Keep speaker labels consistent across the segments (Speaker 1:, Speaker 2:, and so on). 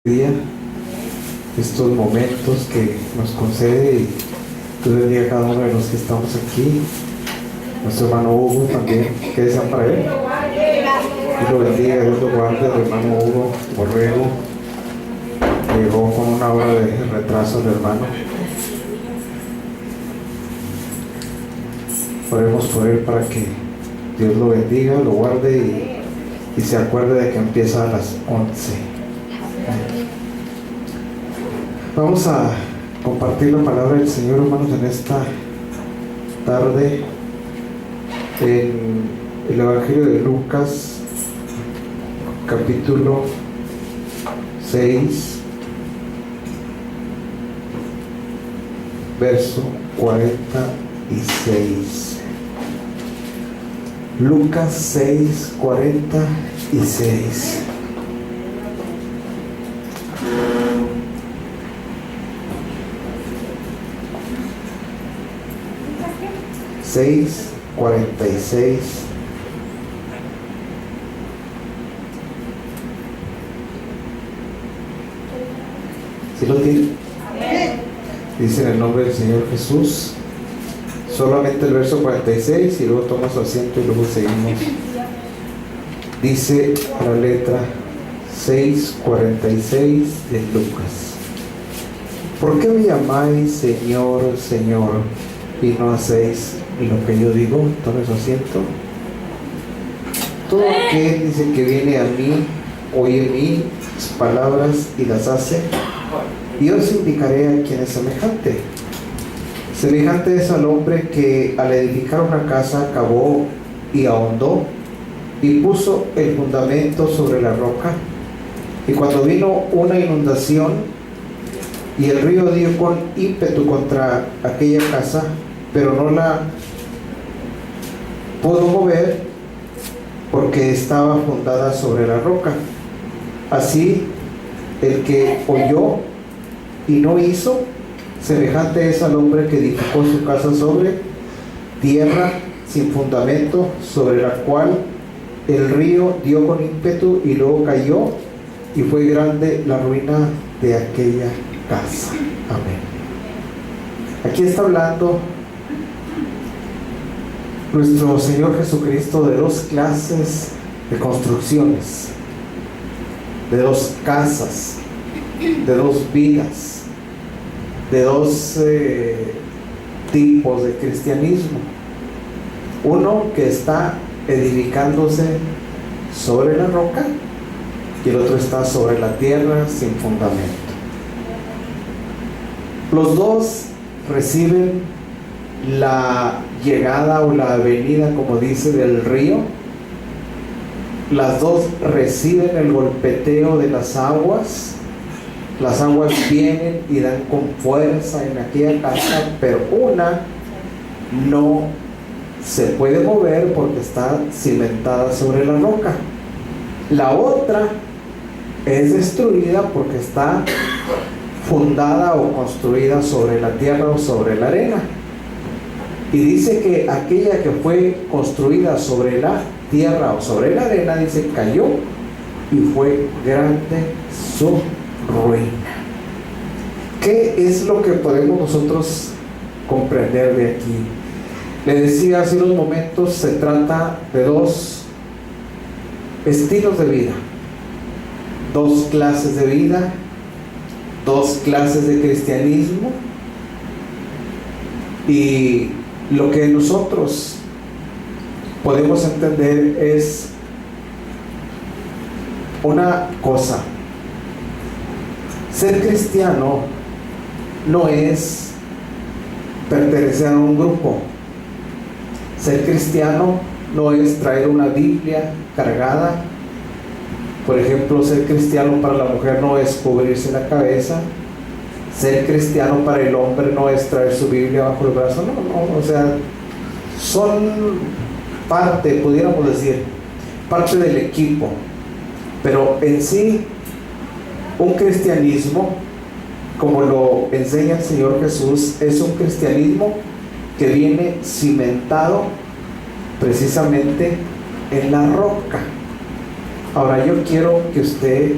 Speaker 1: día, estos momentos que nos concede, y Dios bendiga a cada uno de los que estamos aquí. Nuestro hermano Hugo también, ¿qué desean para él? Dios lo bendiga, Dios lo guarde. El hermano Hugo Borrego llegó con una hora de retraso el hermano. Oremos por él para que Dios lo bendiga, lo guarde y se acuerde de que empieza a las 11. Vamos a compartir la palabra del Señor, hermanos, en esta tarde en el Evangelio de Lucas, capítulo 6, verso 46. Lucas 6, 46. Seis, 46. ¿Sí lo tiene? Dice en el nombre del Señor Jesús. Solamente el verso 46 y luego toma su asiento y luego seguimos. Dice la letra 6:46 de Lucas: ¿por qué me llamáis Señor, Señor, y no hacéis lo que yo digo? Tome su asiento. Todo aquel, dice, que viene a mí, oye mis palabras y las hace, y os indicaré a quién es semejante. Semejante es al hombre que al edificar una casa cavó y ahondó y puso el fundamento sobre la roca. Y cuando vino una inundación y el río dio con ímpetu contra aquella casa, pero no la pudo mover porque estaba fundada sobre la roca. Así el que oyó y no hizo, semejante es al hombre que edificó su casa sobre tierra sin fundamento, sobre la cual el río dio con ímpetu y luego cayó, y fue grande la ruina de aquella casa. Amén. Aquí está hablando nuestro Señor Jesucristo de dos clases de construcciones, de dos casas, de dos vidas, de dos tipos de cristianismo. Uno que está edificándose sobre la roca y el otro está sobre la tierra sin fundamento. Los dos reciben la llegada o la venida, como dice, del río. Las dos reciben el golpeteo de las aguas. Las aguas vienen y dan con fuerza en aquella casa, pero una no se puede mover porque está cimentada sobre la roca. La otra es destruida porque está fundada o construida sobre la tierra o sobre la arena. Y dice que aquella que fue construida sobre la tierra o sobre la arena, dice, cayó y fue grande su ruina. ¿Qué es lo que podemos nosotros comprender de aquí? Le decía hace unos momentos, se trata de dos estilos de vida, dos clases de vida, dos clases de cristianismo. Y lo que nosotros podemos entender es una cosa: ser cristiano no es pertenecer a un grupo. Ser cristiano no es traer una Biblia cargada. Por ejemplo, ser cristiano para la mujer no es cubrirse la cabeza. Ser cristiano para el hombre no es traer su Biblia bajo el brazo. No, o sea, son parte, pudiéramos decir, parte del equipo. Pero en sí, un cristianismo, como lo enseña el Señor Jesús, es un cristianismo que viene cimentado precisamente en la roca. Ahora yo quiero que usted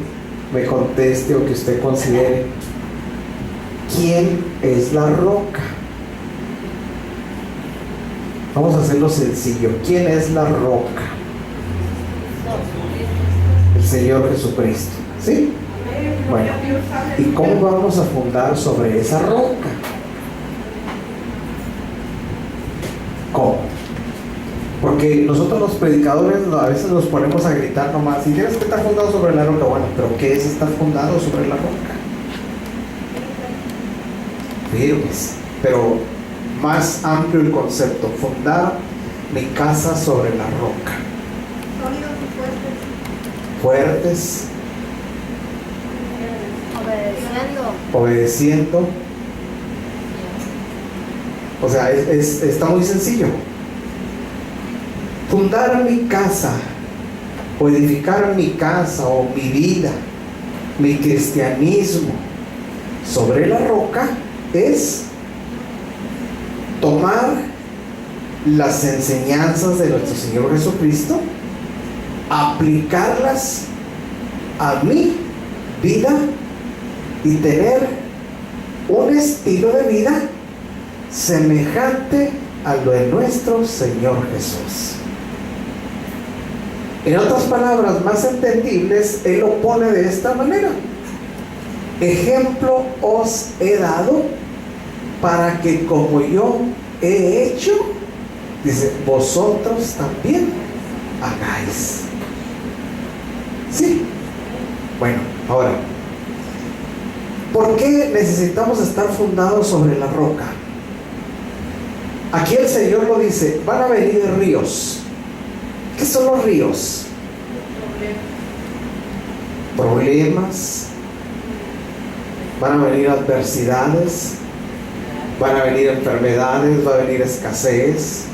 Speaker 1: me conteste o que usted considere, ¿quién es la roca? Vamos a hacerlo sencillo. ¿Quién es la roca? El Señor Jesucristo. ¿Sí? Bueno, ¿y cómo vamos a fundar sobre esa roca? ¿Cómo? Porque nosotros los predicadores a veces nos ponemos a gritar nomás, y tienes que estar fundado sobre la roca. Bueno, pero ¿qué es estar fundado sobre la roca? Firmes, pero más amplio el concepto, fundar mi casa sobre la roca.
Speaker 2: Sólidos y
Speaker 1: Fuertes, obedeciendo. O sea, está muy sencillo. Fundar mi casa, o edificar mi casa, o mi vida, mi cristianismo sobre la roca, es tomar las enseñanzas de nuestro Señor Jesucristo, aplicarlas a mi vida y tener un estilo de vida semejante a lo de nuestro Señor Jesús. En otras palabras más entendibles, Él lo pone de esta manera: ejemplo os he dado para que como yo he hecho, dice, vosotros también hagáis. Sí. Bueno, ahora, ¿por qué necesitamos estar fundados sobre la roca? Aquí el Señor lo dice: van a venir ríos. ¿Qué son los ríos? Problemas. Van a venir adversidades. Van a venir enfermedades. Va a venir escasez.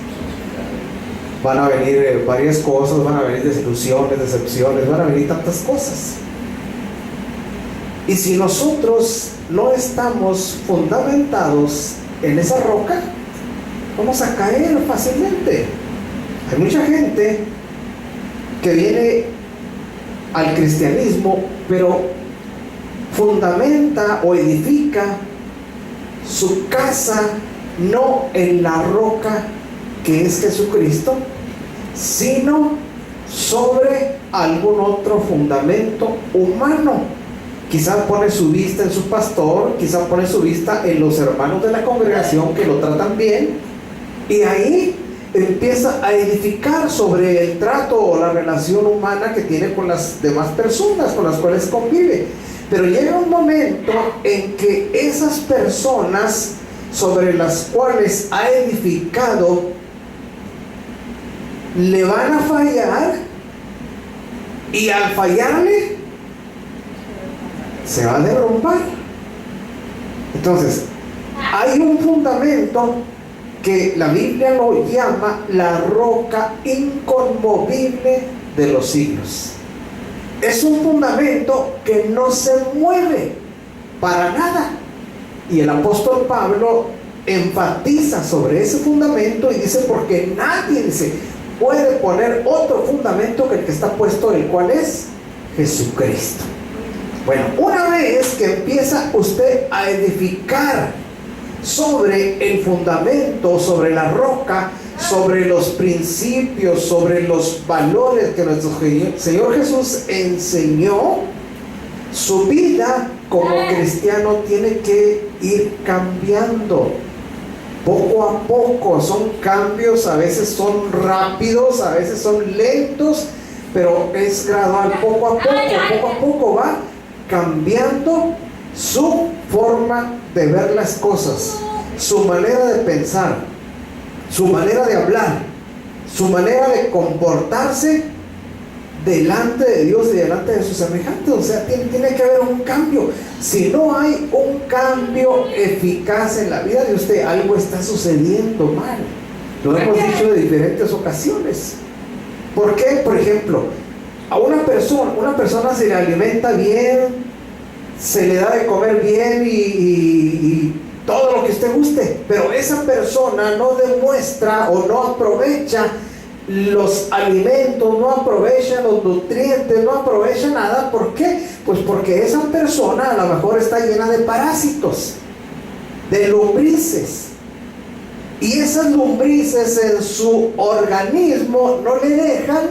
Speaker 1: Van a venir varias cosas. Van a venir desilusiones, decepciones. Van a venir tantas cosas. Y si nosotros no estamos fundamentados en esa roca, vamos a caer fácilmente. Hay mucha gente que viene al cristianismo, pero fundamenta o edifica su casa no en la roca que es Jesucristo, sino sobre algún otro fundamento humano. Quizás pone su vista en su pastor, quizás pone su vista en los hermanos de la congregación que lo tratan bien, y ahí empieza a edificar sobre el trato o la relación humana que tiene con las demás personas con las cuales convive. Pero llega un momento en que esas personas sobre las cuales ha edificado le van a fallar, y al fallarle se va a derrumbar. Entonces, hay un fundamento que la Biblia lo llama la roca inconmovible de los siglos. Es un fundamento que no se mueve para nada. Y el apóstol Pablo enfatiza sobre ese fundamento y dice: porque nadie, dice, puede poner otro fundamento que el que está puesto, el cual es Jesucristo. Bueno, una vez que empieza usted a edificar sobre el fundamento, sobre la roca, sobre los principios, sobre los valores que nuestro Señor Jesús enseñó, su vida como cristiano tiene que ir cambiando poco a poco. Son cambios, a veces son rápidos, a veces son lentos, pero es gradual. Poco a poco va cambiando su forma de ver las cosas, su manera de pensar, su manera de hablar, su manera de comportarse delante de Dios y delante de sus semejantes. O sea, tiene que haber un cambio. Si no hay un cambio eficaz en la vida de usted, algo está sucediendo mal. Lo hemos dicho de diferentes ocasiones. ¿Por qué? Por ejemplo, a una persona se le alimenta bien, se le da de comer bien y todo lo que usted guste, pero esa persona no demuestra o no aprovecha los alimentos, no aprovecha los nutrientes, no aprovecha nada. ¿Por qué? Pues porque esa persona a lo mejor está llena de parásitos, de lombrices. Y esas lombrices en su organismo no le dejan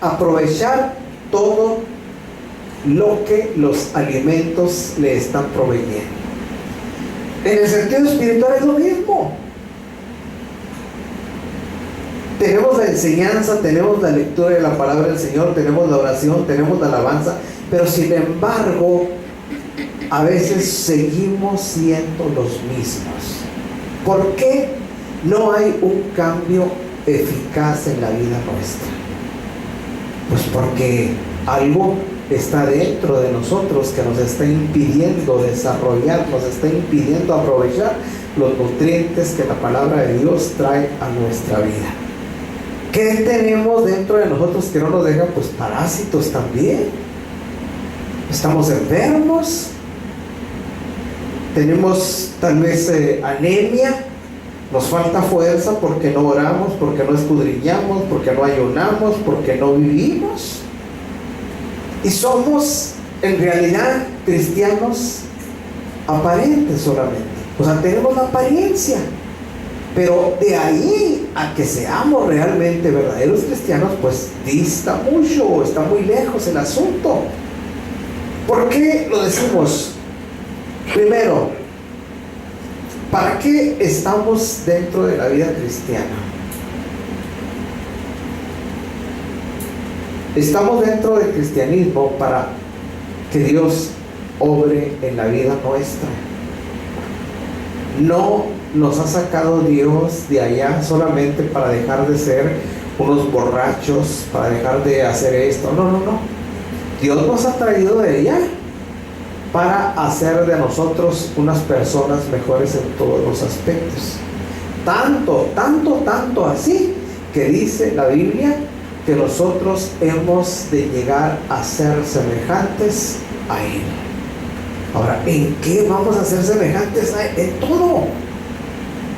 Speaker 1: aprovechar todo lo que los alimentos le están proveyendo. En el sentido espiritual es lo mismo. Tenemos la enseñanza, tenemos la lectura de la palabra del Señor, tenemos la oración, tenemos la alabanza, pero sin embargo, a veces seguimos siendo los mismos. ¿Por qué no hay un cambio eficaz en la vida nuestra? Pues porque algo está dentro de nosotros que nos está impidiendo desarrollar, nos está impidiendo aprovechar los nutrientes que la palabra de Dios trae a nuestra vida. ¿Qué tenemos dentro de nosotros que no nos deja? Pues parásitos también. Estamos enfermos, tenemos tal vez anemia, nos falta fuerza porque no oramos, porque no escudriñamos, porque no ayunamos, porque no vivimos. Y somos en realidad cristianos aparentes solamente. O sea, tenemos la apariencia. Pero de ahí a que seamos realmente verdaderos cristianos, pues dista mucho, está muy lejos el asunto. ¿Por qué lo decimos? Primero, ¿para qué estamos dentro de la vida cristiana? Estamos dentro del cristianismo para que Dios obre en la vida nuestra. No nos ha sacado Dios de allá solamente para dejar de ser unos borrachos, para dejar de hacer esto. No. Dios nos ha traído de allá para hacer de nosotros unas personas mejores en todos los aspectos. Tanto así que dice la Biblia que nosotros hemos de llegar a ser semejantes a Él. Ahora, ¿en qué vamos a ser semejantes a Él? En todo.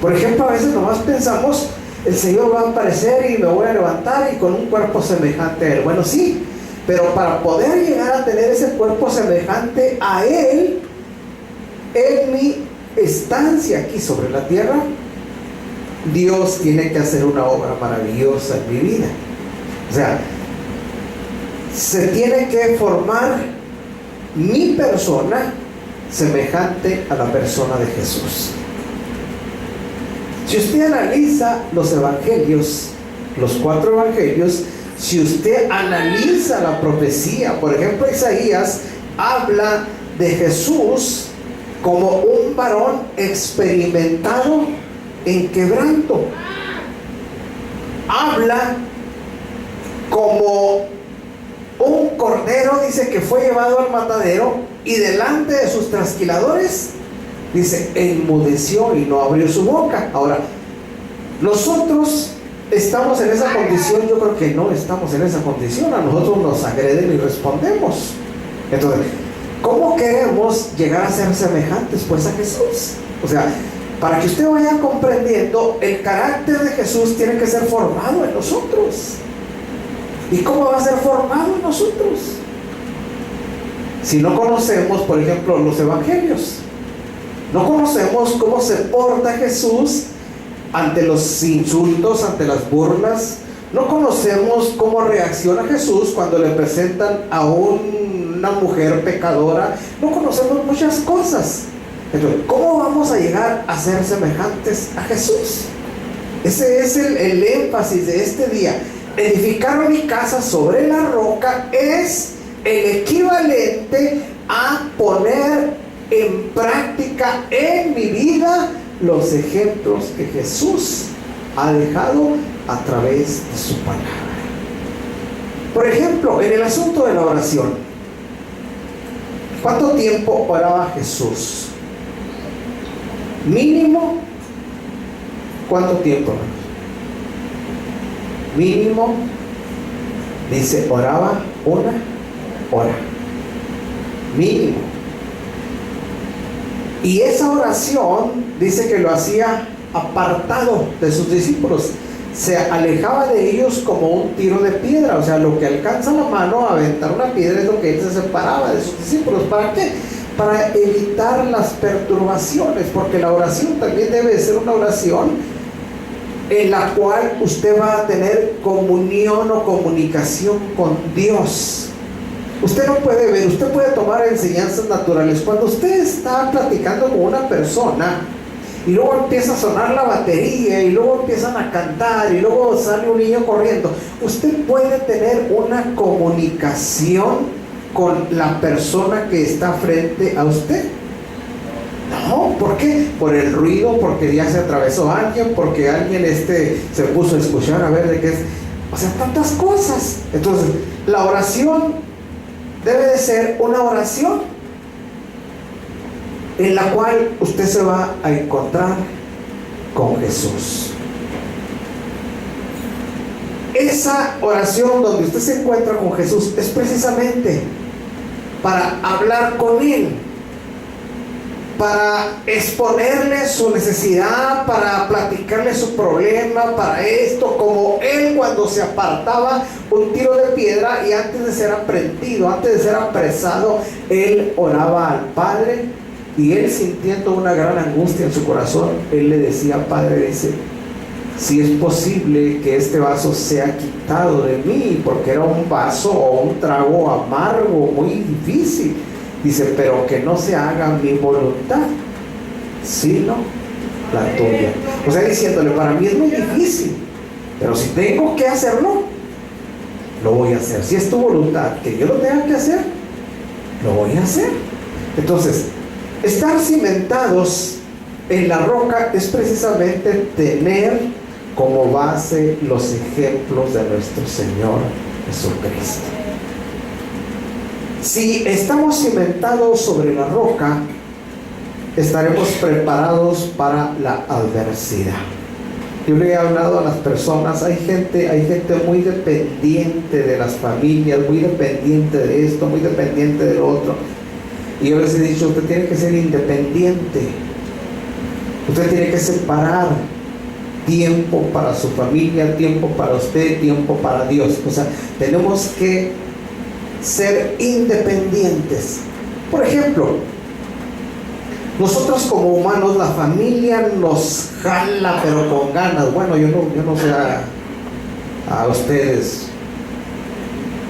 Speaker 1: Por ejemplo, a veces nomás pensamos, el Señor va a aparecer y me voy a levantar y con un cuerpo semejante a Él. Bueno, sí, pero para poder llegar a tener ese cuerpo semejante a Él, en mi estancia aquí sobre la tierra, Dios tiene que hacer una obra maravillosa en mi vida. O sea, se tiene que formar mi persona semejante a la persona de Jesús. Si usted analiza los evangelios, los 4 evangelios, si usted analiza la profecía, por ejemplo, Isaías habla de Jesús como un varón experimentado en quebranto. Habla como un cordero, dice, que fue llevado al matadero y delante de sus trasquiladores, dice, enmudeció y no abrió su boca. Ahora, nosotros estamos en esa condición. Yo creo que no estamos en esa condición. A nosotros nos agreden y respondemos. Entonces, ¿cómo queremos llegar a ser semejantes pues a Jesús? O sea, para que usted vaya comprendiendo, el carácter de Jesús tiene que ser formado en nosotros. ¿Y cómo va a ser formado en nosotros? Si no conocemos, por ejemplo, los evangelios, no conocemos cómo se porta Jesús ante los insultos, ante las burlas. No conocemos cómo reacciona Jesús cuando le presentan a una mujer pecadora. No conocemos muchas cosas. Entonces, ¿cómo vamos a llegar a ser semejantes a Jesús? Ese es el énfasis de este día. Edificar mi casa sobre la roca es el equivalente a poner en práctica en mi vida los ejemplos que Jesús ha dejado a través de su palabra. Por ejemplo, en el asunto de la oración, ¿cuánto tiempo oraba Jesús? Mínimo, ¿cuánto tiempo? Mínimo, dice, oraba 1 hora. Mínimo. Y esa oración dice que lo hacía apartado de sus discípulos. se alejaba de ellos como un tiro de piedra. O sea, lo que alcanza la mano a aventar una piedra es lo que él se separaba de sus discípulos. ¿Para qué? Para evitar las perturbaciones, porque la oración también debe ser una oración en la cual usted va a tener comunión o comunicación con Dios. Usted no puede ver, usted puede tomar enseñanzas naturales. Cuando usted está platicando con una persona y luego empieza a sonar la batería y luego empiezan a cantar y luego sale un niño corriendo, usted puede tener una comunicación con la persona que está frente a usted. No, ¿por qué? Por el ruido, porque ya se atravesó alguien, porque alguien se puso a escuchar a ver de qué es. O sea, tantas cosas. Entonces, la oración debe de ser una oración en la cual usted se va a encontrar con Jesús. Esa oración donde usted se encuentra con Jesús es precisamente para hablar con Él, para exponerle su necesidad, para platicarle su problema, para esto, como Él cuando se apartaba un tiro de piedra y antes de ser aprehendido, antes de ser apresado, Él oraba al Padre y Él, sintiendo una gran angustia en su corazón, Él le decía: Padre, dice, si es posible que este vaso sea quitado de mí, porque era un vaso o un trago amargo, muy difícil. Dice, pero que no se haga mi voluntad, sino la tuya. O sea, diciéndole, para mí es muy difícil, pero si tengo que hacerlo, lo voy a hacer. Si es tu voluntad que yo lo tenga que hacer, lo voy a hacer. Entonces, estar cimentados en la roca es precisamente tener como base los ejemplos de nuestro Señor Jesucristo. Si estamos cimentados sobre la roca, estaremos preparados para la adversidad. Yo le he hablado a las personas, hay gente muy dependiente de las familias, muy dependiente de esto, muy dependiente de lo otro. Y yo les he dicho, usted tiene que ser independiente. Usted tiene que separar tiempo para su familia, tiempo para usted, tiempo para Dios. O sea, tenemos que ser independientes. Por ejemplo, nosotros como humanos, la familia nos jala pero con ganas. Bueno, yo no sé a ustedes,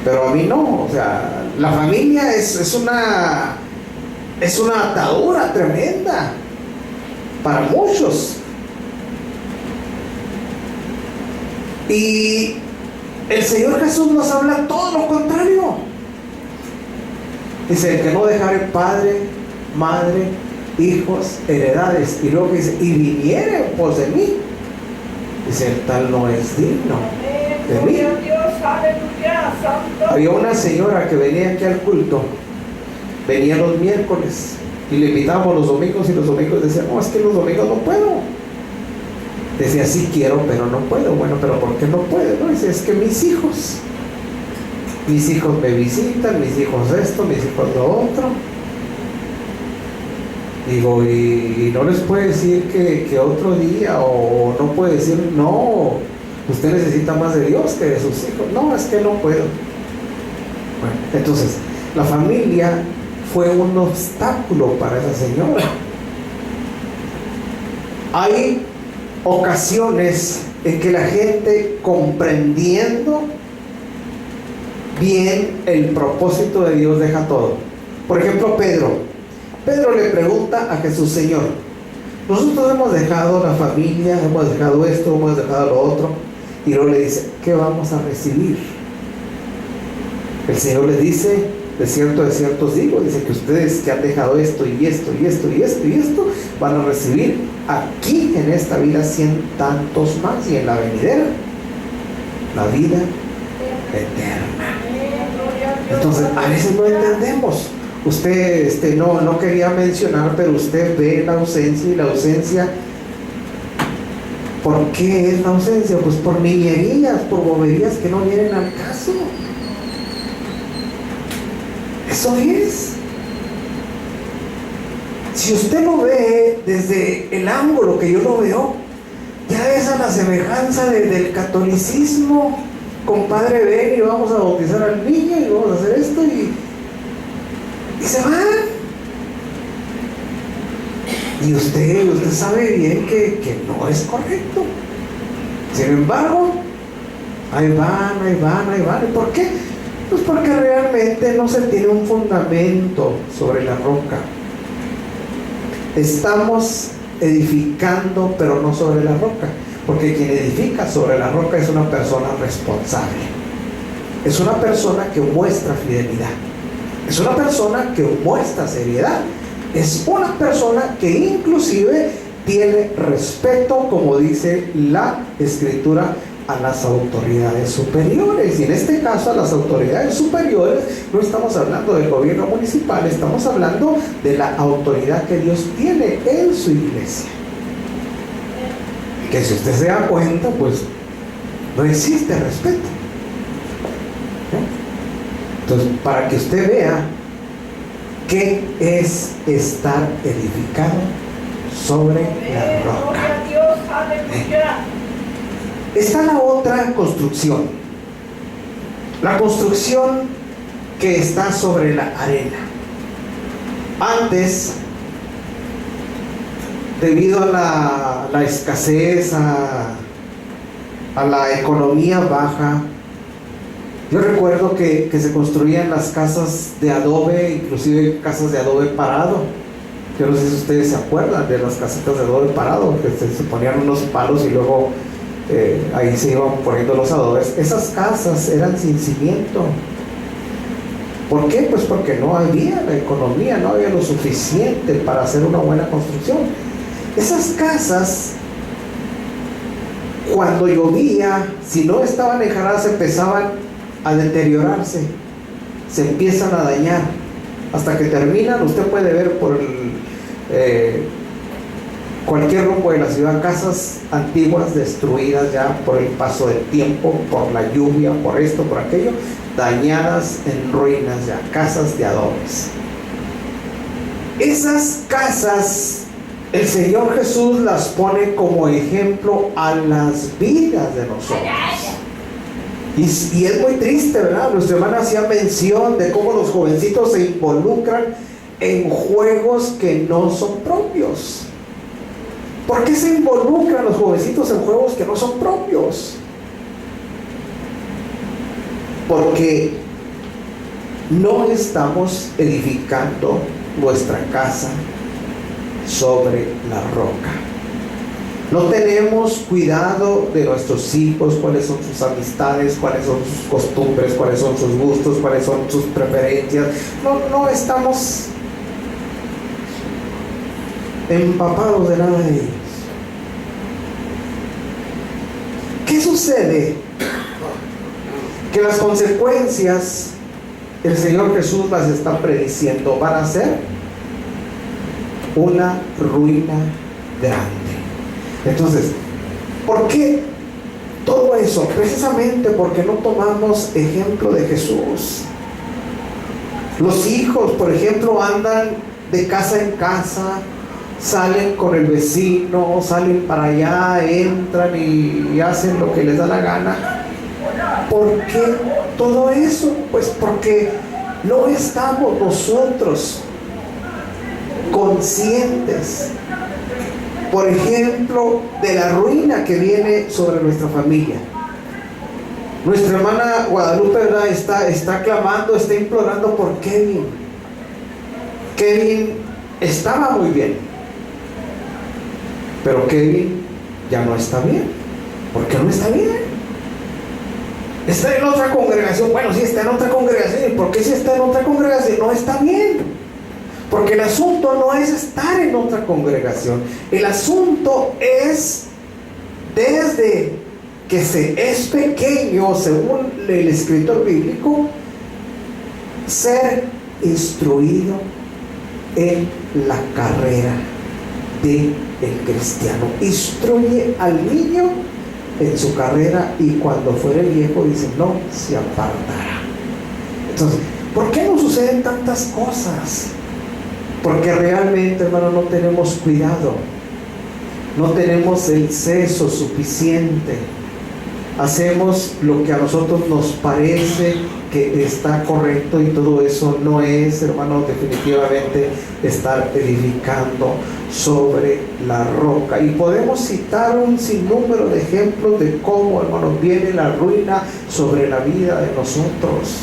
Speaker 1: pero a mí no. O sea, la familia es una atadura tremenda para muchos. Y el Señor Jesús nos habla todo lo contrario. Dice: el que no dejare padre, madre, hijos, heredades, y luego dice: y viniere pos de mí, dice, el tal no es digno de mí. Había una señora que venía aquí al culto, venía los miércoles y le invitábamos los domingos, y los domingos decía: no, es que los domingos no puedo. Decía: sí quiero, pero no puedo. Bueno, pero ¿por qué no puede? No, dice: es que mis hijos me visitan, mis hijos esto, mis hijos lo otro. Digo, y no les puede decir que otro día, o no puede decir, no, usted necesita más de Dios que de sus hijos. No, es que no puedo. Bueno, entonces, la familia fue un obstáculo para esa señora. Hay ocasiones en que la gente, comprendiendo bien el propósito de Dios, deja todo. Por ejemplo, Pedro le pregunta a Jesús: Señor, nosotros hemos dejado la familia, hemos dejado esto, hemos dejado lo otro, y luego le dice: ¿qué vamos a recibir? El Señor les dice: de cierto os digo, dice que ustedes que han dejado esto y esto y esto y esto y esto, van a recibir aquí en esta vida 100 tantos más, y en la venidera la vida eterna. Entonces, a veces no entendemos. Usted no quería mencionar, pero usted ve la ausencia, y la ausencia, ¿por qué es la ausencia? Pues por niñerías, por boberías que no vienen al caso. Eso es. Si usted lo ve desde el ángulo que yo lo veo, ya ¿será esa la semejanza del catolicismo? Compadre, ven y vamos a bautizar al niño y vamos a hacer esto y se van. Y usted sabe bien que no es correcto. Sin embargo, ahí van. ¿Y por qué? Pues porque realmente no se tiene un fundamento sobre la roca. Estamos edificando, pero no sobre la roca. Porque quien edifica sobre la roca es una persona responsable. Es una persona que muestra fidelidad. Es una persona que muestra seriedad. Es una persona que inclusive tiene respeto, como dice la Escritura, a las autoridades superiores. Y en este caso a las autoridades superiores no estamos hablando del gobierno municipal, estamos hablando de la autoridad que Dios tiene en su iglesia. Que si usted se da cuenta, pues no existe respeto. Entonces, para que usted vea qué es estar edificado sobre la roca. Está la otra construcción, la construcción que está sobre la arena. Antes, debido a la escasez, a la economía baja, yo recuerdo que se construían las casas de adobe, inclusive casas de adobe parado. Yo no sé si ustedes se acuerdan de las casitas de adobe parado, que se ponían unos palos y luego ahí se iban poniendo los adobes. Esas casas eran sin cimiento. ¿Por qué? Pues porque no había la economía, no había lo suficiente para hacer una buena construcción. Esas casas, cuando llovía, si no estaban enjaradas, empezaban a deteriorarse, se empiezan a dañar, hasta que terminan. Usted puede ver por cualquier rumbo de la ciudad, casas antiguas destruidas ya por el paso del tiempo, por la lluvia, por esto, por aquello, dañadas, en ruinas ya, casas de adobes. Esas casas el Señor Jesús las pone como ejemplo a las vidas de nosotros. Y es muy triste, ¿verdad? Nuestra hermana hacía mención de cómo los jovencitos se involucran en juegos que no son propios. ¿Por qué se involucran los jovencitos en juegos que no son propios? Porque no estamos edificando nuestra casa sobre la roca. No tenemos cuidado de nuestros hijos, cuáles son sus amistades, cuáles son sus costumbres, cuáles son sus gustos, cuáles son sus preferencias. No estamos empapados de nada de ellos. ¿Qué sucede? Que las consecuencias, el Señor Jesús las está prediciendo, van a ser una ruina grande. Entonces, ¿por qué todo eso? Precisamente porque no tomamos ejemplo de Jesús. Los hijos, por ejemplo, andan de casa en casa, salen con el vecino, salen para allá, entran y hacen lo que les da la gana. ¿Por qué todo eso? Pues porque no estamos nosotros conscientes, por ejemplo, de la ruina que viene sobre nuestra familia. Nuestra hermana Guadalupe, ¿verdad?, está clamando, está implorando por Kevin. Kevin estaba muy bien, pero Kevin ya no está bien. ¿Por qué no está bien? Está en otra congregación. Bueno, sí está en otra congregación. ¿Y por qué si está en otra congregación no está bien? Porque el asunto no es estar en otra congregación. El asunto es, desde que se es pequeño, según el escritor bíblico, ser instruido en la carrera del cristiano. Instruye al niño en su carrera, y cuando fuere viejo, dice, no se apartará. Entonces, ¿por qué no suceden tantas cosas? Porque realmente, hermano, no tenemos cuidado. no tenemos el seso suficiente, hacemos lo que a nosotros nos parece que está correcto, y todo eso no es, hermanos, definitivamente estar edificando sobre la roca. Y podemos citar un sinnúmero de ejemplos de cómo, hermanos, viene la ruina sobre la vida de nosotros.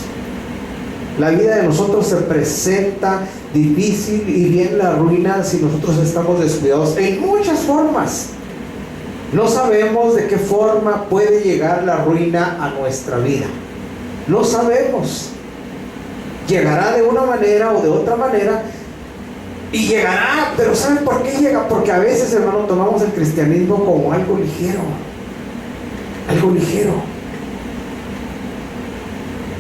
Speaker 1: La vida de nosotros se presenta difícil y viene la ruina si nosotros estamos descuidados en muchas formas. No sabemos de qué forma puede llegar la ruina a nuestra vida. No sabemos. Llegará de una manera o de otra manera, y llegará, pero ¿saben por qué llega? Porque a veces, hermano, tomamos el cristianismo como algo ligero. Algo ligero.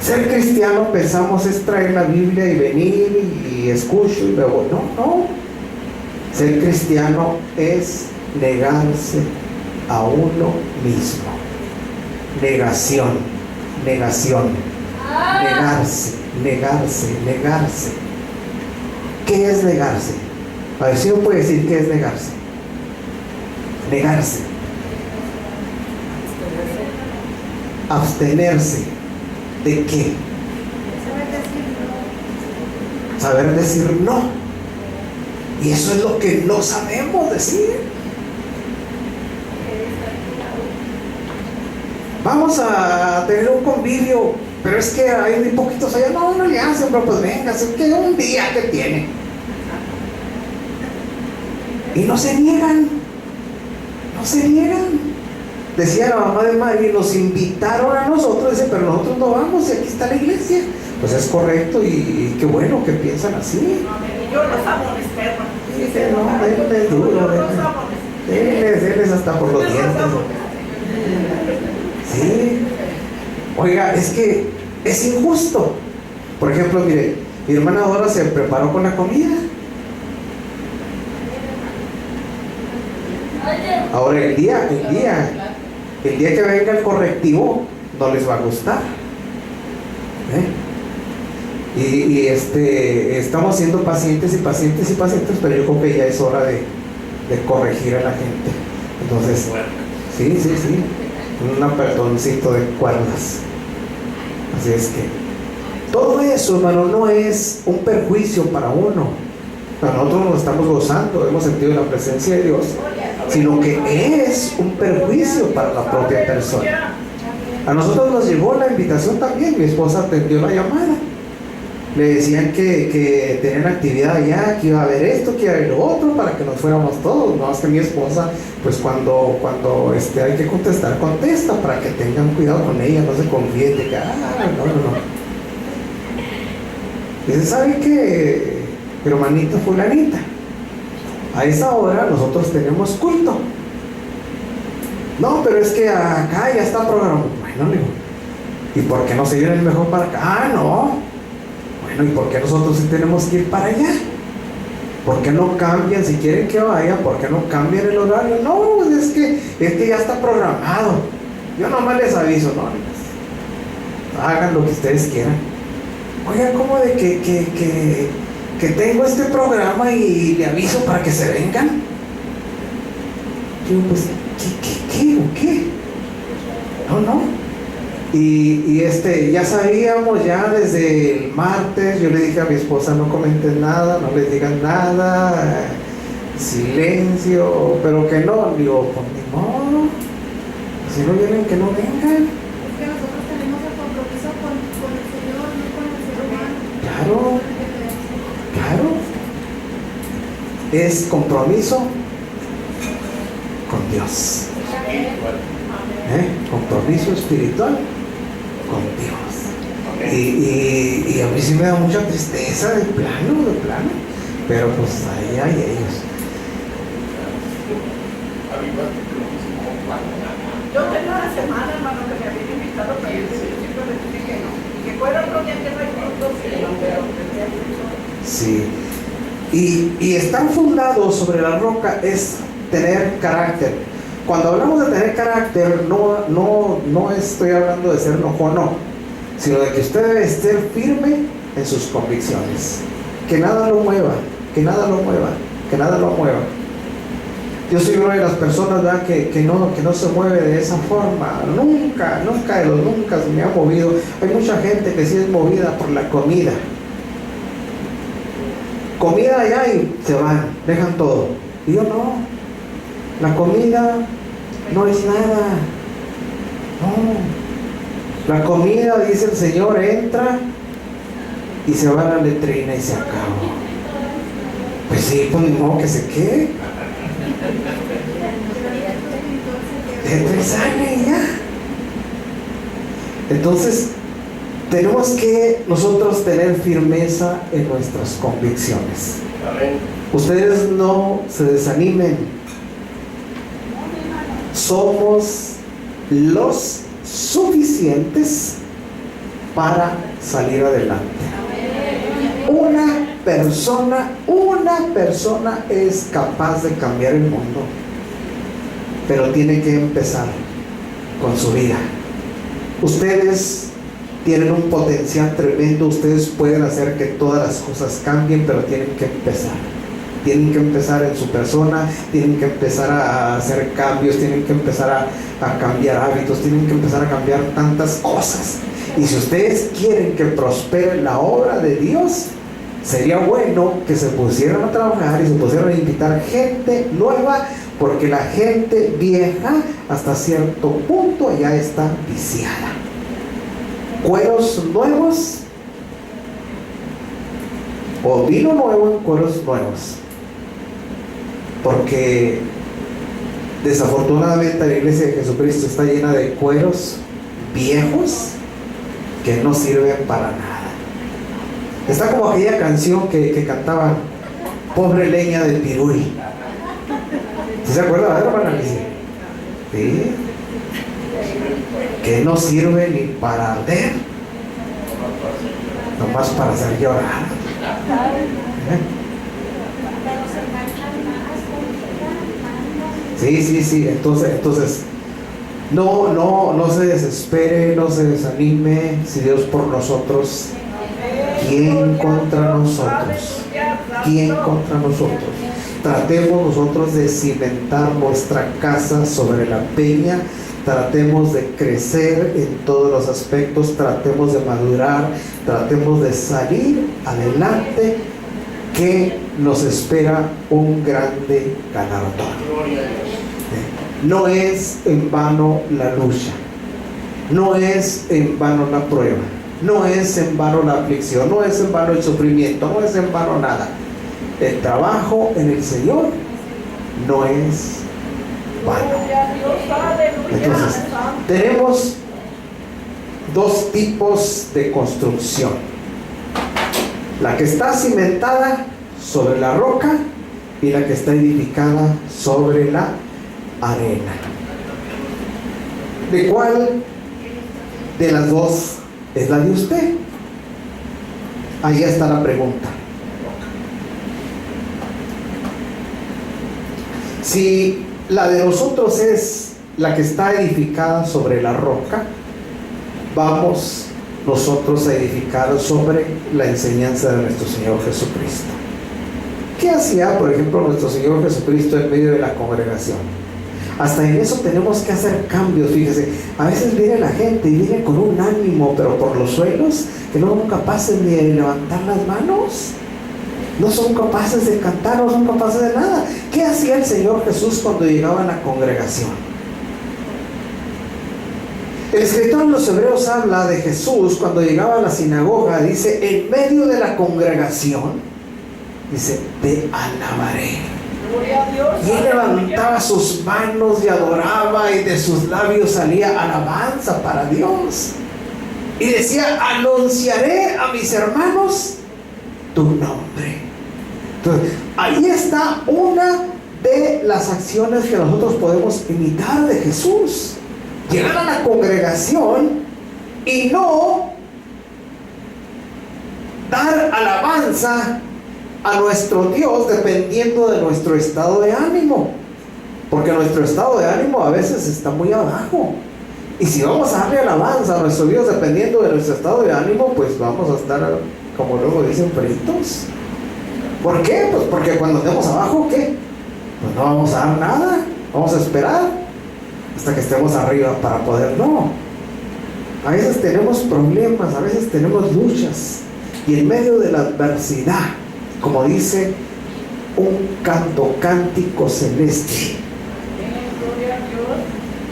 Speaker 1: Ser cristiano, pensamos, es traer la Biblia y venir y escucho y luego no. Ser cristiano es negarse a uno mismo. Negación. Negarse. ¿Qué es negarse? A ver si uno puede decir qué es negarse. Negarse. Abstenerse. ¿De qué? Saber decir no. Y eso es lo que no sabemos decir. Vamos a tener un convivio, pero es que hay muy poquitos allá. No le hacen, pero pues venga, es que un día que tiene. Y no se niegan. Decía la mamá de Mari, nos invitaron a nosotros, dice, pero nosotros no vamos, y aquí está la iglesia. Pues es correcto, y qué bueno que piensan así.
Speaker 2: Yo los amo, hermano.
Speaker 1: Dice, no, denles duro, denles hasta por los dientes. Sí. Oiga, es que es injusto. Por ejemplo, mire, mi hermana Dora se preparó con la comida. Ahora el día que venga el correctivo, no les va a gustar. Y estamos siendo pacientes, pero yo creo que ya es hora de corregir a la gente. Entonces, sí. Un apertoncito de cuerdas. Así es que todo eso, hermano, no es un perjuicio para uno. Nosotros nos estamos gozando, hemos sentido la presencia de Dios, sino que es un perjuicio para la propia persona. A nosotros nos llegó la invitación también, mi esposa atendió la llamada. Le decían que tenían actividad allá, que iba a haber esto, que iba a haber lo otro, para que nos fuéramos todos. No, es que mi esposa, pues cuando hay que contestar, contesta, para que tengan cuidado con ella, no se confíen de que, no. Dice, ¿sabe qué, hermanita fulanita? A esa hora nosotros tenemos culto. No, pero es que acá ya está programado. Bueno, digo, ¿y por qué no se viene mejor para acá? No. Bueno, ¿y por qué nosotros sí tenemos que ir para allá? ¿Por qué no cambian? Si quieren que vaya, ¿por qué no cambian el horario? No, es que ya está programado. Yo nomás les aviso, no, hagan lo que ustedes quieran. Oigan, ¿cómo de que tengo este programa y le aviso para que se vengan? Yo, pues, ¿qué? No. Y ya sabíamos ya desde el martes. Yo le dije a mi esposa, no comenten nada, no les digan nada, silencio, pero que no. Digo, pues ni modo, si no vienen, que no vengan.
Speaker 2: Es que nosotros tenemos el compromiso con el Señor, no con el ser humano.
Speaker 1: Claro. Es compromiso con Dios. Compromiso espiritual con Dios. Y a mí sí me da mucha tristeza de plano, pero pues ahí hay ellos.
Speaker 2: Yo tengo una semana, hermano, que me habían invitado, pero yo siempre les dije que no. Y que fuera otro día que no hay frutos,
Speaker 1: Sí. Y estar fundado sobre la roca es tener carácter. Cuando hablamos de tener carácter, no estoy hablando de ser enojón, sino de que usted debe estar firme en sus convicciones. Que nada lo mueva. Yo soy una de las personas, ¿verdad?, que no se mueve de esa forma. Nunca de los nunca me ha movido. Hay mucha gente que sí es movida por la comida. Comida allá y se van, dejan todo. Y yo no. La comida no es nada. No. La comida, dice el Señor, entra y se va a la letrina y se acabó. Pues sí, pues ni modo que se quede. Entra y sale y ya. Entonces, tenemos que nosotros tener firmeza en nuestras convicciones. Amén. Ustedes no se desanimen. Somos los suficientes para salir adelante. Una persona es capaz de cambiar el mundo, pero tiene que empezar con su vida. Ustedes tienen un potencial tremendo, ustedes pueden hacer que todas las cosas cambien, pero tienen que empezar. Tienen que empezar en su persona, tienen que empezar a hacer cambios, tienen que empezar a cambiar hábitos, tienen que empezar a cambiar tantas cosas. Y si ustedes quieren que prospere la obra de Dios, sería bueno que se pusieran a trabajar y se pusieran a invitar gente nueva, porque la gente vieja hasta cierto punto ya está viciada. Cueros nuevos o vino nuevo en cueros nuevos, porque desafortunadamente la iglesia de Jesucristo está llena de cueros viejos que no sirven para nada. Está como aquella canción que cantaban, pobre leña del pirul. ¿Sí se acuerdan de la hermana? Sí. Que no sirve ni para arder, nomás para hacer llorar. Sí. Entonces, no se desespere, no se desanime. Si Dios por nosotros, ¿quién contra nosotros? ¿Quién contra nosotros? Tratemos nosotros de cimentar nuestra casa sobre la peña. Tratemos de crecer en todos los aspectos, tratemos de madurar, tratemos de salir adelante, que nos espera un grande galardón. No es en vano la lucha, no es en vano la prueba, no es en vano la aflicción, no es en vano el sufrimiento, no es en vano nada. El trabajo en el Señor no es vano. Entonces, tenemos dos tipos de construcción: la que está cimentada sobre la roca y la que está edificada sobre la arena. ¿De cuál de las dos es la de usted? Ahí está la pregunta. Si la de nosotros es la que está edificada sobre la roca, vamos nosotros a edificar sobre la enseñanza de nuestro Señor Jesucristo. ¿Qué hacía, por ejemplo, nuestro Señor Jesucristo en medio de la congregación? Hasta en eso tenemos que hacer cambios. Fíjese, a veces viene la gente y viene con un ánimo, pero por los suelos, que no son capaces ni de levantar las manos. No son capaces de cantar, no son capaces de nada. ¿Qué hacía el Señor Jesús cuando llegaba a la congregación? El escritor de los Hebreos habla de Jesús cuando llegaba a la sinagoga. Dice, en medio de la congregación, dice, te alabaré. Y él levantaba sus manos y adoraba, y de sus labios salía alabanza para Dios. Y decía, anunciaré a mis hermanos tu nombre. Entonces, ahí está una de las acciones que nosotros podemos imitar de Jesús: llegar a la congregación y no dar alabanza a nuestro Dios dependiendo de nuestro estado de ánimo, porque nuestro estado de ánimo a veces está muy abajo. Y si vamos a darle alabanza a nuestro Dios dependiendo de nuestro estado de ánimo, pues vamos a estar, como luego dicen, fritos. ¿Por qué? Pues porque cuando estemos abajo, ¿qué? pues no vamos a dar nada, vamos a esperar hasta que estemos arriba para poder. No, a veces tenemos problemas, a veces tenemos luchas, y en medio de la adversidad, como dice un cántico celeste,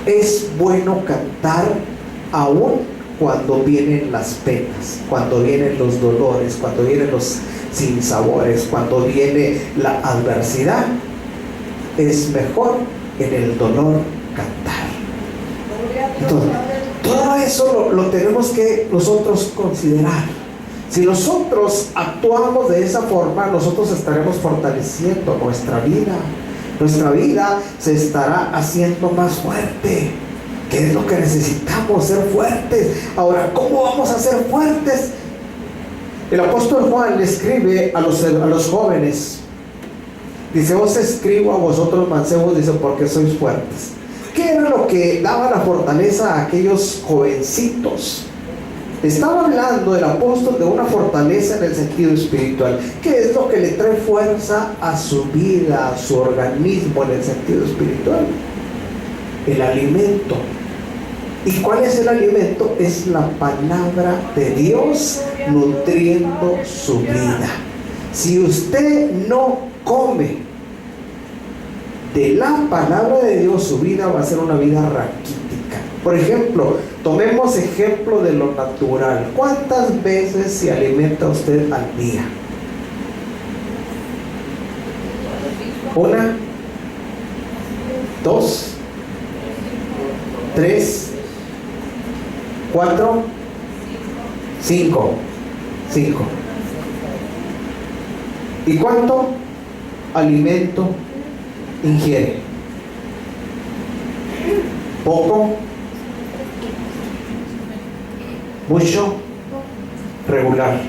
Speaker 1: es bueno cantar aún cuando vienen las penas, cuando vienen los dolores, cuando vienen los sinsabores, cuando viene la adversidad. Es mejor en el dolor cantar. Entonces, todo eso lo tenemos que nosotros considerar. Si nosotros actuamos de esa forma, nosotros estaremos fortaleciendo nuestra vida. Nuestra vida se estará haciendo más fuerte. ¿Qué es lo que necesitamos? Ser fuertes. Ahora, ¿cómo vamos a ser fuertes? El apóstol Juan le escribe a los jóvenes. Dice: os escribo a vosotros mancebos, dice, porque sois fuertes. ¿Qué era lo que daba la fortaleza a aquellos jovencitos? Estaba hablando el apóstol de una fortaleza en el sentido espiritual. ¿Qué es lo que le trae fuerza a su vida, a su organismo en el sentido espiritual? El alimento. ¿Y cuál es el alimento? Es la palabra de Dios nutriendo su vida. Si usted no come de la palabra de Dios, su vida va a ser una vida raquítica. Por ejemplo, tomemos ejemplo de lo natural. ¿Cuántas veces se alimenta usted al día? ¿Una? ¿Dos? ¿Tres? ¿Cuatro? ¿Cinco? ¿Y cuánto alimento ingiere? ¿Poco? ¿Mucho? ¿Regular?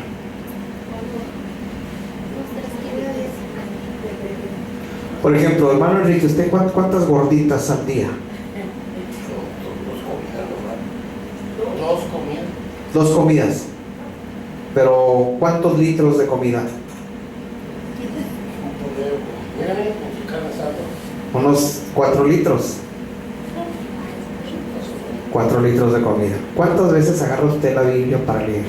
Speaker 1: Por ejemplo, hermano Enrique, ¿usted cuántas gorditas al día? Dos comidas. Pero ¿cuántos litros de comida? Unos 4 litros. 4 litros de comida. ¿Cuántas veces agarra usted la Biblia para leer?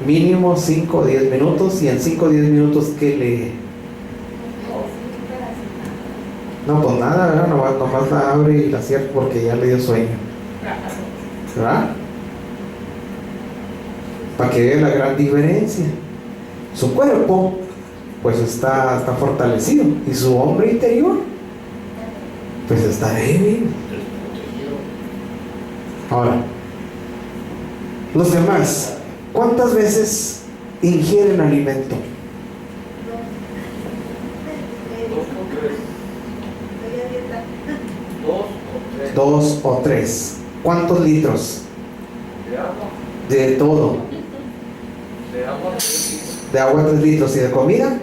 Speaker 1: Mínimo 5 o 10 minutos. ¿Y en 5 o 10 minutos qué lee? No, pues nada, ¿verdad? Nomás la abre y la cierra porque ya le dio sueño, ¿verdad? Para que vea la gran diferencia. Su cuerpo pues está fortalecido, y su hombre interior pues está débil. Ahora, los demás, ¿cuántas veces ingieren alimento? 2 o 3. ¿Cuántos litros? De todo. De agua 3 litros. ¿Y de comida?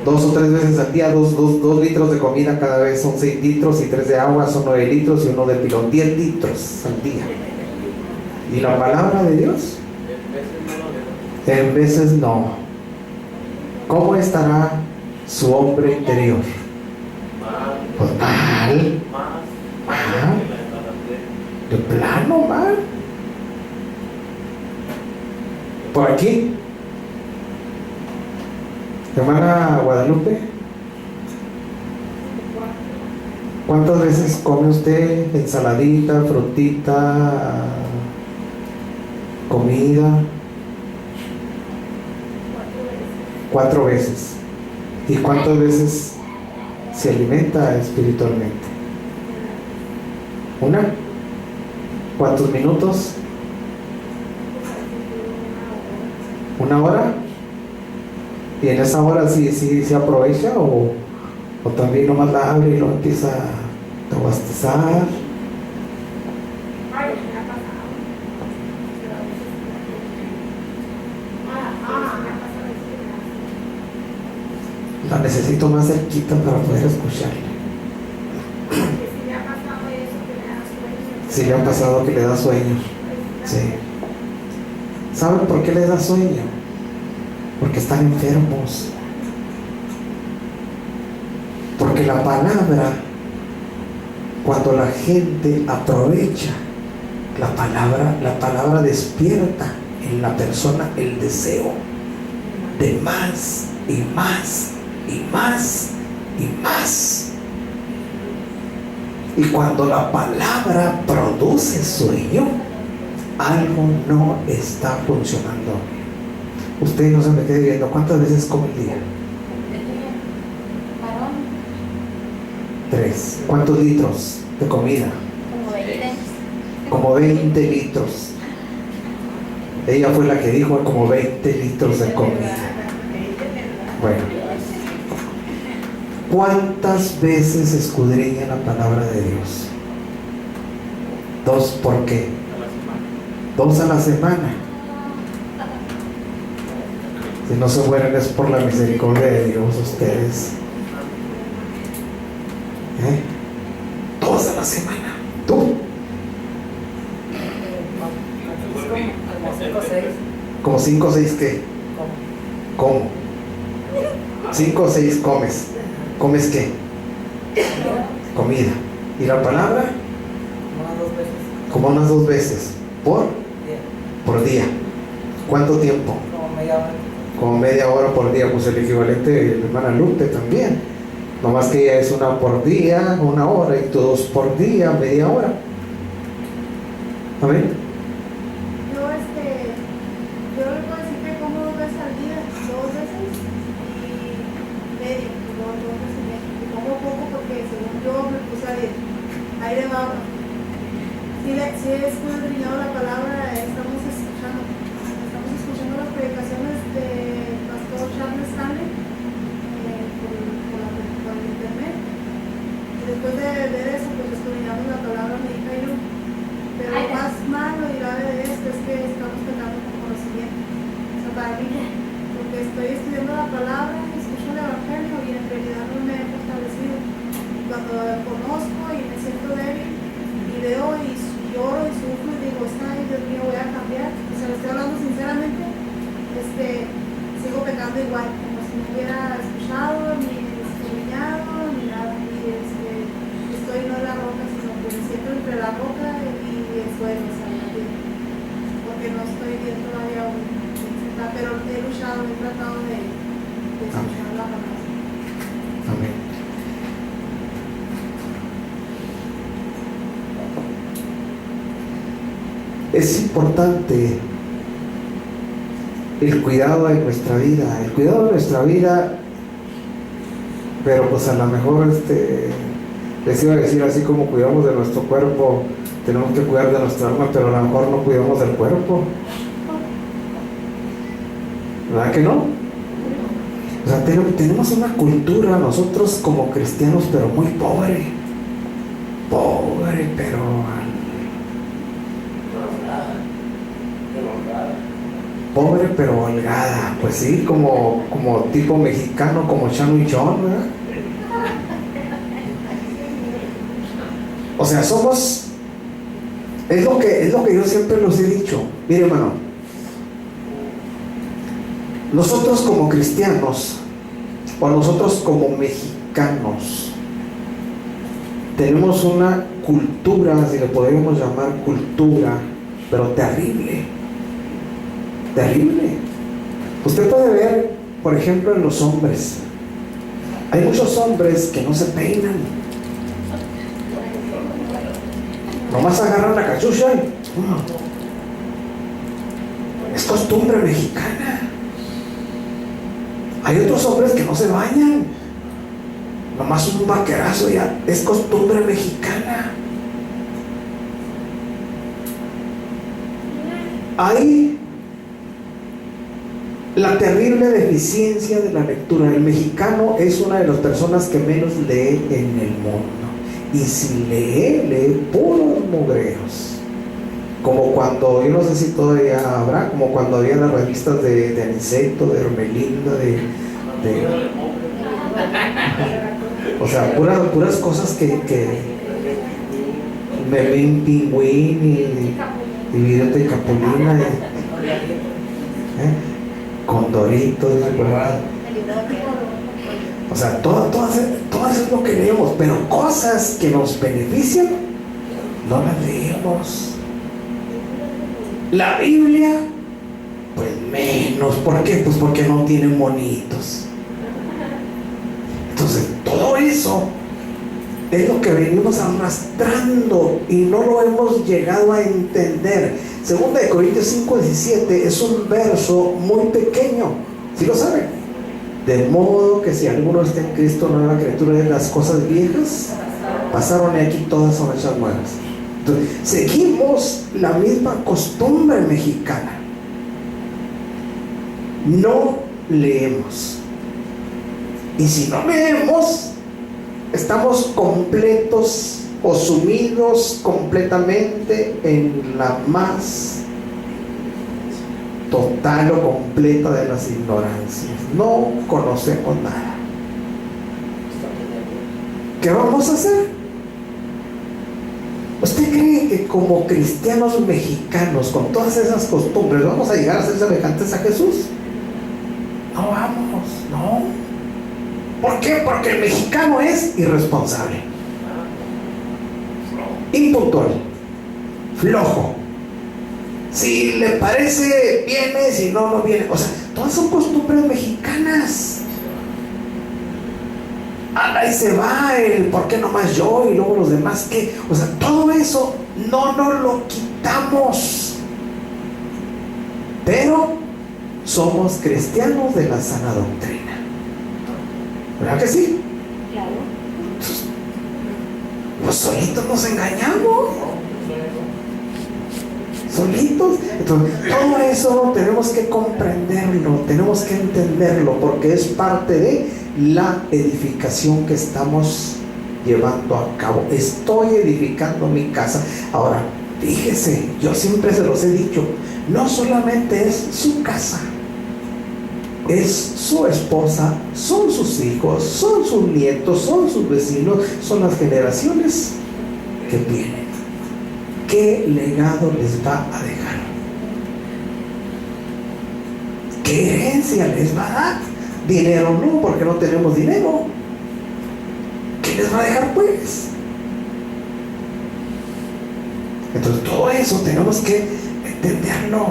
Speaker 1: 2 o 3 veces al día. 2 litros de comida cada vez son 6 litros, y 3 de agua son 9 litros, y 1 de pilón, 10 litros al día. ¿Y la palabra de Dios? En veces no. ¿Cómo estará su hombre interior? Pues mal. De plano mal. Por aquí, hermana Guadalupe, ¿cuántas veces come usted ensaladita, frutita, comida? 4 veces. ¿Y cuántas veces se alimenta espiritualmente? 1. ¿Cuántos minutos? 1 hora. ¿Y en esa hora sí se aprovecha, o también nomás la abre y lo empieza a abastezar? La necesito más cerquita para poder escucharle. Si le ha pasado que le da sueño. Sí. ¿Saben por qué les da sueño? Porque están enfermos. Porque la palabra, cuando la gente aprovecha la palabra despierta en la persona el deseo de más y más y más y más. Y cuando la palabra produce sueño, algo no está funcionando. Usted no se me quede viendo, ¿cuántas veces come el día? 3. ¿Cuántos litros de comida? Como 20 litros. Ella fue la que dijo como 20 litros de comida. Bueno, ¿cuántas veces escudriña la palabra de Dios? 2, ¿por qué? 2 a la semana. Si no se mueren es por la misericordia de Dios ustedes. 2 a la semana. ¿Tú? Como 5 o 6 ¿qué? ¿Cómo? 5 o 6 comes. ¿Comes qué? Comida. ¿Y la palabra? Como unas 2 veces. ¿Por día? ¿Cuánto tiempo? Como media hora por día. Pues el equivalente de la hermana Lupe también. Nomás que ella es 1 por día, 1 hora, y tú 2 por día, media hora. Amén.
Speaker 3: Yo le puedo decir que como 2 veces al día, 2 veces y media, 2 veces y media. Y como poco porque según yo me puse a leer. Ahí le va. Si he escudriñado la palabra, estamos escuchando las predicaciones de Pastor Charles Stanley por internet. Y después de ver eso, pues escudriñamos la palabra, mi hija y yo. Pero lo más malo y grave de esto es que estamos pecando con conocimiento. O sea, para mí, porque estoy estudiando la palabra, escucho el evangelio y en realidad no me he fortalecido. Cuando conozco y me siento débil y veo y lloro y sufro y digo, ay Dios mío, voy a cambiar. O sea, le estoy hablando sinceramente, sigo pecando igual, como si no hubiera escuchado, ni escudriñado, ni nada. Y estoy no en la roca, sino que me siento entre la roca y el suelo, o sea, la tierra. Porque no estoy bien todavía aún, pero he luchado, he tratado de escuchar la palabra.
Speaker 1: Amén. Es importante el cuidado de nuestra vida, pero pues a lo mejor les iba a decir así como cuidamos de nuestro cuerpo, tenemos que cuidar de nuestra alma, pero a lo mejor no cuidamos del cuerpo. ¿Verdad que no? O sea, tenemos una cultura nosotros como cristianos, pero muy pobre, pero pobre pero holgada, pues sí, como tipo mexicano, como Chano y John, ¿verdad? O sea, es lo que yo siempre los he dicho. Mire, hermano, nosotros como cristianos, o nosotros como mexicanos, tenemos una cultura, si le podríamos llamar cultura, pero terrible. Usted puede ver, por ejemplo, en los hombres. Hay muchos hombres que no se peinan. Nomás agarran la cachucha y es costumbre mexicana. Hay otros hombres que no se bañan. Nomás un vaquerazo ya es costumbre mexicana. Hay la terrible deficiencia de la lectura. El mexicano es una de las personas que menos lee en el mundo. Y si lee puros mugreros. Como cuando, yo no sé si todavía habrá, como cuando había las revistas de Aniceto, de Hermelinda, o sea, puras cosas que Melín Pingüín y Vidente y Capulina. Con Doritos, ¿verdad? O sea, todo eso es lo que leemos, pero cosas que nos benefician, no las leemos. La Biblia, pues menos. ¿Por qué? Pues porque no tiene monitos. Entonces, todo eso es lo que venimos arrastrando y no lo hemos llegado a entender. Segunda de Corintios 5:17 es un verso muy pequeño, ¿sí lo saben? De modo que si alguno está en Cristo, nueva criatura, de las cosas viejas pasaron y aquí todas son hechas nuevas. Entonces, seguimos la misma costumbre mexicana. No leemos. Y si no leemos, estamos completos o sumidos completamente en la más total o completa de las ignorancias. No conocemos nada. ¿Qué vamos a hacer? ¿Usted cree que como cristianos mexicanos, con todas esas costumbres, vamos a llegar a ser semejantes a Jesús? No vamos, no. ¿Por qué? Porque el mexicano es irresponsable, impuntual, flojo. Si le parece, viene, si no, no viene. O sea, todas son costumbres mexicanas. Ahí se va el ¿por qué nomás yo? Y luego los demás, ¿qué? O sea, todo eso no nos lo quitamos. Pero somos cristianos de la sana doctrina. ¿Verdad que sí?
Speaker 4: Claro.
Speaker 1: Pues solitos nos engañamos. Solitos. Entonces, todo eso tenemos que comprenderlo, tenemos que entenderlo, porque es parte de la edificación que estamos llevando a cabo. Estoy edificando mi casa. Ahora, fíjese, yo siempre se los he dicho, no solamente es su casa, es su esposa, son sus hijos, son sus nietos, son sus vecinos, son las generaciones que vienen. ¿Qué legado les va a dejar? ¿Qué herencia les va a dar? Dinero no, porque no tenemos dinero. ¿Qué les va a dejar pues? Entonces todo eso tenemos que entenderlo,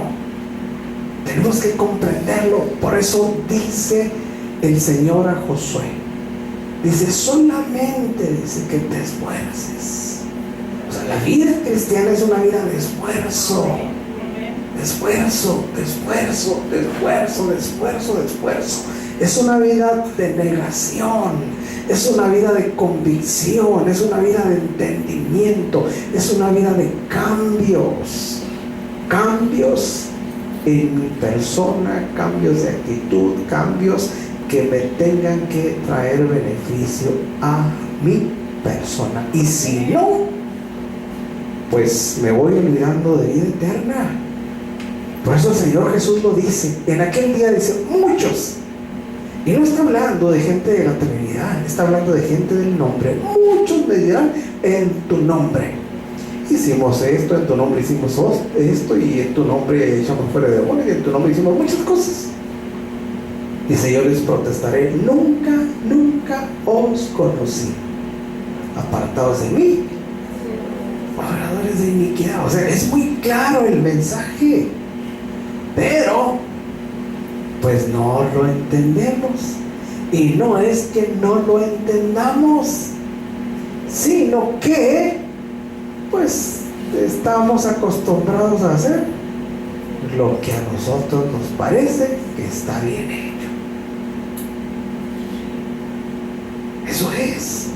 Speaker 1: tenemos que comprenderlo. Por eso dice el Señor a Josué, dice, solamente dice que te esfuerces. O sea, la vida cristiana es una vida de esfuerzo, de esfuerzo, de esfuerzo, de esfuerzo, de esfuerzo, de esfuerzo. Es una vida de negación, es una vida de convicción, es una vida de entendimiento, es una vida de cambios, cambios en mi persona, cambios de actitud, cambios que me tengan que traer beneficio a mi persona. Y si no, pues me voy olvidando de vida eterna. Por eso el Señor Jesús lo dice, en aquel día dice, muchos. Y no está hablando de gente de la Trinidad, está hablando de gente del nombre. Muchos me dirán, en tu nombre hicimos esto, en tu nombre hicimos esto, y en tu nombre echamos fuera de demonios, y en tu nombre hicimos muchas cosas. Dice, yo les protestaré, nunca, nunca os conocí. Apartados de mí, obradores de iniquidad. O sea, es muy claro el mensaje, pero pues no lo entendemos. Y no es que no lo entendamos, sino que pues estamos acostumbrados a hacer lo que a nosotros nos parece que está bien hecho. Eso es.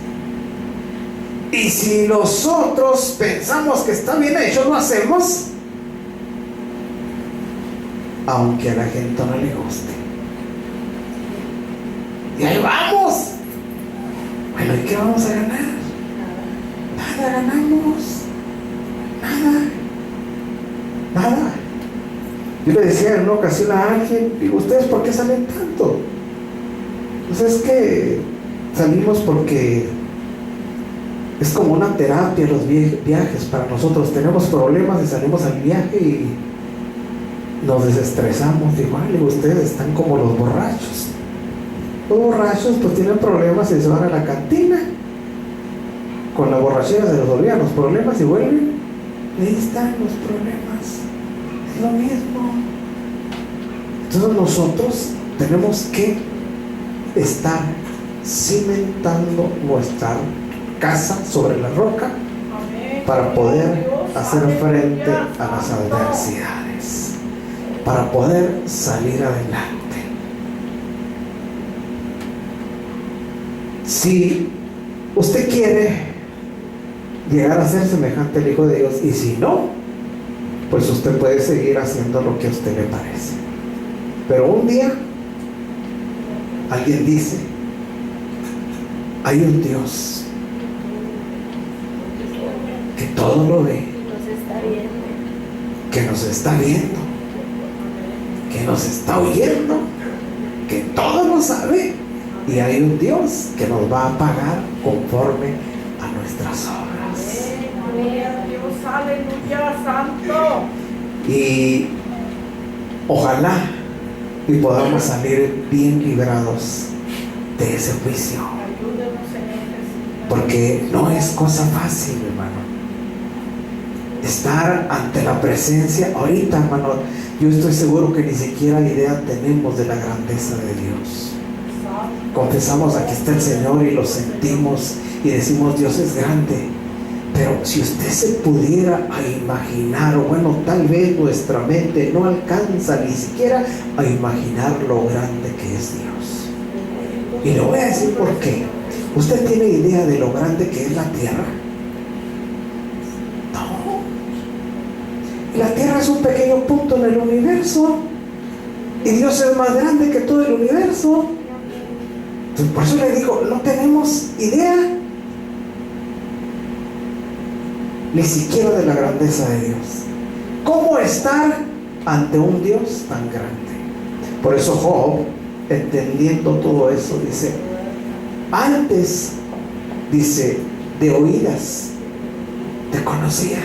Speaker 1: Y si nosotros pensamos que está bien hecho, lo hacemos, aunque a la gente no le guste. Y ahí vamos. Bueno, ¿y qué vamos a ganar? Nada ganamos. Nada. Yo le decía en una ocasión a alguien, digo, ¿ustedes por qué salen tanto? Pues es que salimos porque es como una terapia los viajes para nosotros. Tenemos problemas y salimos al viaje nos desestresamos igual, y ustedes están como los borrachos. Los borrachos pues tienen problemas y se van a la cantina. Con la borrachera se les olvidan los problemas y vuelven. Ahí están los problemas. Es lo mismo. Entonces nosotros tenemos que estar cimentando nuestra casa sobre la roca para poder hacer frente a las adversidades, para poder salir adelante. Si usted quiere llegar a ser semejante al Hijo de Dios, y si no, pues usted puede seguir haciendo lo que a usted le parece. Pero un día alguien dice: hay un Dios que todo lo ve, que nos está viendo, que nos está oyendo, que todo lo sabe, y hay un Dios que nos va a pagar conforme a nuestras obras.
Speaker 2: Dios, aleluya, santo.
Speaker 1: Y ojalá y podamos salir bien librados de ese juicio, porque no es cosa fácil, hermano, estar ante la presencia. Ahorita, hermano, yo estoy seguro que ni siquiera idea tenemos de la grandeza de Dios. Confesamos: aquí está el Señor, y lo sentimos y decimos: Dios es grande. Pero si usted se pudiera a imaginar, o bueno, tal vez nuestra mente no alcanza ni siquiera a imaginar lo grande que es Dios. Y le voy a decir por qué. ¿Usted tiene idea de lo grande que es la tierra? No. La tierra es un pequeño punto en el universo, y Dios es más grande que todo el universo. Entonces, por eso le digo, no tenemos idea ni siquiera de la grandeza de Dios. ¿Cómo estar ante un Dios tan grande? Por eso Job, entendiendo todo eso, dice: antes, dice, de oídas te conocía,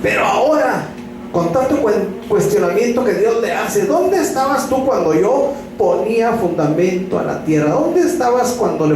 Speaker 1: pero ahora, con tanto cuestionamiento que Dios le hace: ¿dónde estabas tú cuando yo ponía fundamento a la tierra? ¿Dónde estabas cuando le